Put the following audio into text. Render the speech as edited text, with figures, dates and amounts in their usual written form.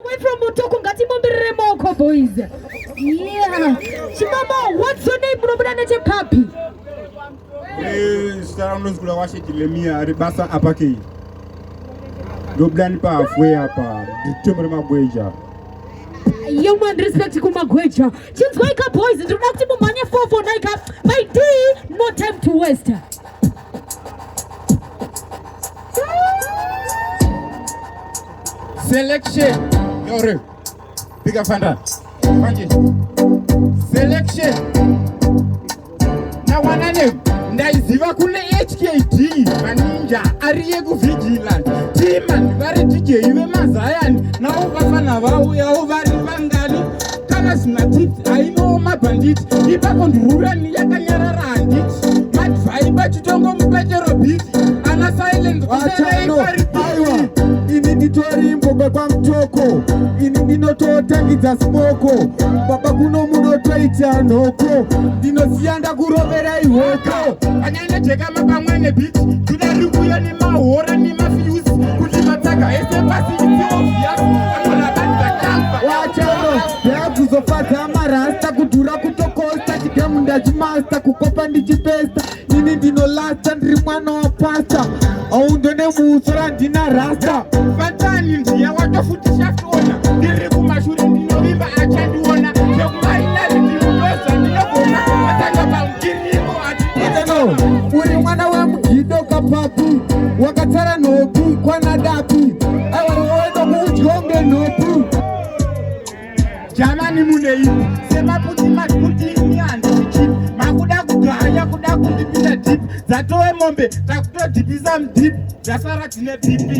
Away from Mutoko, Gatimombe Remoko, boys. Yeah. Chimama, what's your name, Robert Papi? Saramos kula washe kilemia ribasa apake. Doblan pa afwe hapa. Ditemre magweja. Young man respect kumagweja. Just wake up boys, introductive money 449. My D, no time to waste. Selection. Yore. Big up Fantan. Selection. Na wanane ndaiziva kune HKT maninja ariye kuvigilant timan vari DJ ive mazayani navo vafana vauyawo vari vangani kana sina tips aino mabanditi ipapo ndururani yakanyarara handiti madvaiba chitongo mupechero biti ana silence aiwa ini nditori mbogwa kwa mtoko ini ndinototangidza smoko baba kuno munotoita nhoko ndinosiyanda kurovera ihoko anyanya jeka mapamwene biti tudariuya nemahora nemafyusi kuti matsaga ese pasi itioviyasi amona vanhu vakamfa wachano ndakuzofadza marasta kudhura kutokosta chigamu ndachimasta kukopa ndichipesta ini ndinolasta ndiri mwana wapasta aundo nemusora ndina rasta Fantan ndiya watofutisha tona ndiri kumashure ndinovimba achandiona nekumainari ndinodoza ndinogona matanga paungirimo atitano uri mwana wemugidho kapapi wakatsara nhopi kwanadapi aiwaoenda kuudyonge nhopi jamani muneipi semaputi matutini handichichipi makuda kugaya kuda kundipinda dhipi dzatove mombe takutodhipisa mudhipi dzasara dzine bp